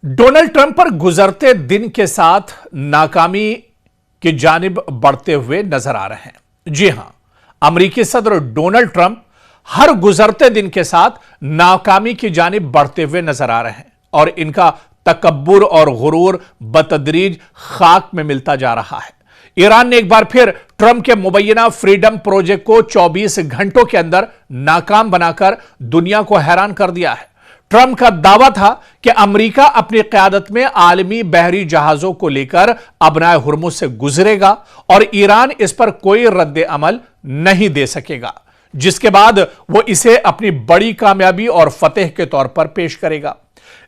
Donald Trump पर गुजरते दिन के साथ नाकामी की जानिब बढ़ते हुए नजर आ रहे हैं। जी हां, अमेरिकी सदर डोनाल्ड ट्रंप हर गुजरते दिन के साथ नाकामी की जानिब बढ़ते हुए नजर आ रहे हैं और इनका तकब्बुर और गुरूर बतदरीज खाक में मिलता जा रहा है। ईरान ने एक बार फिर ट्रंप के मुबैना फ्रीडम प्रोजेक्ट को 24 घंटों के अंदर नाकाम बनाकर दुनिया को हैरान कर दिया है। ट्रंप का दावा था कि अमेरिका अपनी क़यादत में आलमी बहरी जहाजों को लेकर अबनाए हुर्मुज़ से गुजरेगा और ईरान इस पर कोई रद्द अमल नहीं दे सकेगा, जिसके बाद वो इसे अपनी बड़ी कामयाबी और फतेह के तौर पर पेश करेगा।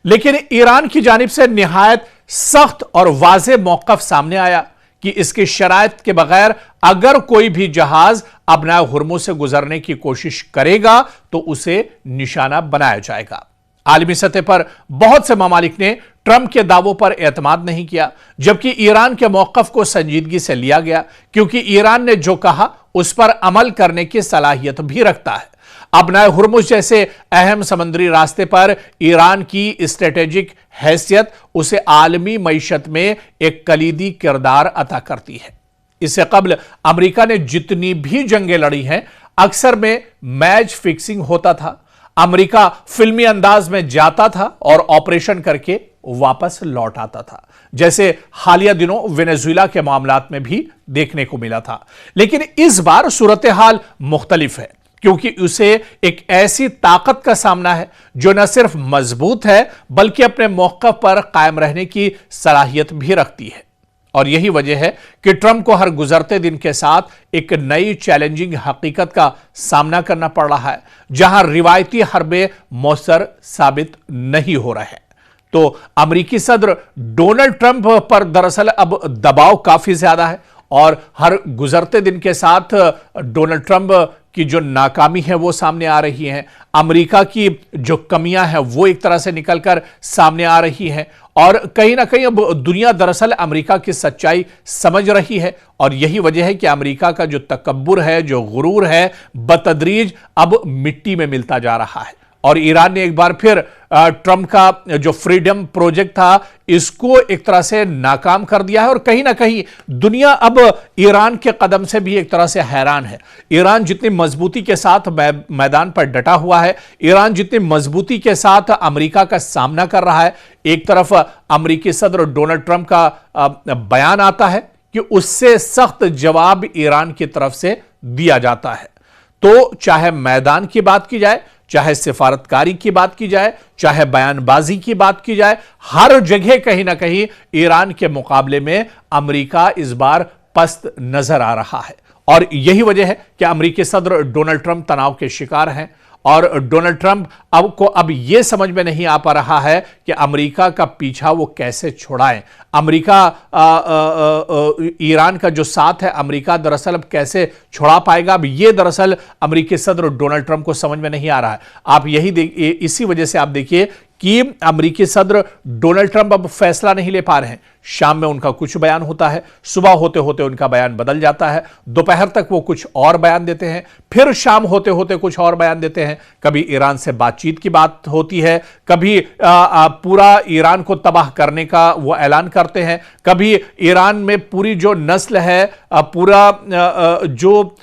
लेकिन ईरान की जानिब से निहायत सख्त और वाज़ेह मौक़िफ़ सामने आया कि इसकी शराइत के बगैर अगर कोई भी जहाज अबनाए हुर्मुज़ से गुजरने की कोशिश करेगा तो उसे निशाना बनाया जाएगा। आलमी सतह पर बहुत से ममालिक ने ट्रंप के दावों पर एतमाद नहीं किया, जबकि ईरान के मौक़िफ़ को संजीदगी से लिया गया, क्योंकि ईरान ने जो कहा उस पर अमल करने की सलाहियत भी रखता है। अबनाए हुर्मुज़ जैसे अहम समुद्री रास्ते पर ईरान की स्ट्रेटेजिक हैसियत उसे आलमी मईशत में एक कलीदी किरदार अता करती है। इससे कबल अमेरिका ने जितनी भी जंगें लड़ी हैं, अक्सर में मैच फिक्सिंग होता था। अमेरिका फिल्मी अंदाज में जाता था और ऑपरेशन करके वापस लौट आता था, जैसे हालिया दिनों वेनेजुएला के मामलात में भी देखने को मिला था। लेकिन इस बार सूरत हाल मुख्तलिफ है, क्योंकि उसे एक ऐसी ताकत का सामना है जो न सिर्फ मजबूत है बल्कि अपने मौक़िफ़ पर कायम रहने की सलाहियत भी रखती है। और यही वजह है कि ट्रंप को हर गुजरते दिन के साथ एक नई चैलेंजिंग हकीकत का सामना करना पड़ रहा है, जहां रिवायती हरबे मौसर साबित नहीं हो रहे हैं। तो अमेरिकी सदर डोनाल्ड ट्रंप पर दरअसल अब दबाव काफी ज्यादा है और हर गुजरते दिन के साथ डोनाल्ड ट्रंप की जो नाकामी है वो सामने आ रही है। अमेरिका की जो कमियां हैं वो एक तरह से निकलकर सामने आ रही हैं और कहीं ना कहीं अब दुनिया दरअसल अमेरिका की सच्चाई समझ रही है। और यही वजह है कि अमेरिका का जो तकब्बुर है, जो गुरूर है, बतदरीज अब मिट्टी में मिलता जा रहा है। और ईरान ने एक बार फिर ट्रंप का जो फ्रीडम प्रोजेक्ट था इसको एक तरह से नाकाम कर दिया है और कहीं ना कहीं दुनिया अब ईरान के कदम से भी एक तरह से हैरान है। ईरान जितनी मजबूती के साथ मैदान पर डटा हुआ है, ईरान जितनी मजबूती के साथ अमेरिका का सामना कर रहा है, एक तरफ अमेरिकी सदर डोनाल्ड ट्रंप का बयान आता है कि उससे सख्त जवाब ईरान की तरफ से दिया जाता है। तो चाहे मैदान की बात की जाए, चाहे सिफारतकारी की बात की जाए, चाहे बयानबाजी की बात की जाए, हर जगह कहीं ना कहीं ईरान के मुकाबले में अमेरिका इस बार पस्त नजर आ रहा है। और यही वजह है कि अमेरिकी सदर डोनाल्ड ट्रंप तनाव के शिकार हैं और डोनाल्ड ट्रंप अब यह समझ में नहीं आ पा रहा है कि अमेरिका का पीछा वो कैसे छुड़ाएं। अमेरिका ईरान का जो साथ है, अमेरिका दरअसल अब कैसे छुड़ा पाएगा, अब ये दरअसल अमेरिकी सदर डोनाल्ड ट्रंप को समझ में नहीं आ रहा है। आप यही इसी वजह से आप देखिए कि अमेरिकी सदर डोनाल्ड ट्रंप अब फैसला नहीं ले पा रहे हैं। शाम में उनका कुछ बयान होता है, सुबह होते होते उनका बयान बदल जाता है, दोपहर तक वो कुछ और बयान देते हैं, फिर शाम होते होते कुछ और बयान देते हैं। कभी ईरान से बातचीत की बात होती है, कभी पूरा ईरान को तबाह करने का वो ऐलान करते हैं, कभी ईरान में पूरी जो नस्ल है, पूरा जो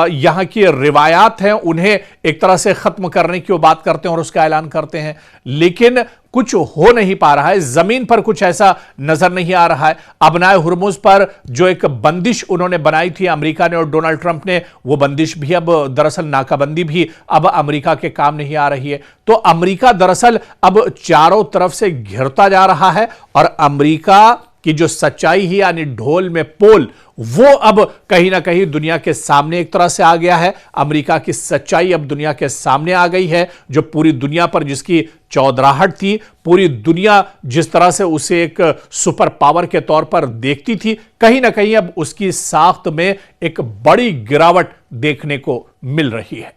यहाँ की रिवायात हैं उन्हें एक तरह से खत्म करने की वो बात करते हैं और उसका ऐलान करते हैं। लेकिन कुछ हो नहीं पा रहा है, जमीन पर कुछ ऐसा नजर नहीं आ रहा है। अबनाए हुर्मुज़ पर जो एक बंदिश उन्होंने बनाई थी अमेरिका ने और डोनाल्ड ट्रंप ने, वो बंदिश भी अब दरअसल नाकाबंदी भी अब अमेरिका के काम नहीं आ रही है। तो अमेरिका दरअसल अब चारों तरफ से घिरता जा रहा है और अमेरिका कि जो सच्चाई है यानी ढोल में पोल, वो अब कहीं ना कहीं दुनिया के सामने एक तरह से आ गया है। अमेरिका की सच्चाई अब दुनिया के सामने आ गई है, जो पूरी दुनिया पर जिसकी चौधराहट थी, पूरी दुनिया जिस तरह से उसे एक सुपर पावर के तौर पर देखती थी, कहीं ना कहीं अब उसकी साख्त में एक बड़ी गिरावट देखने को मिल रही है।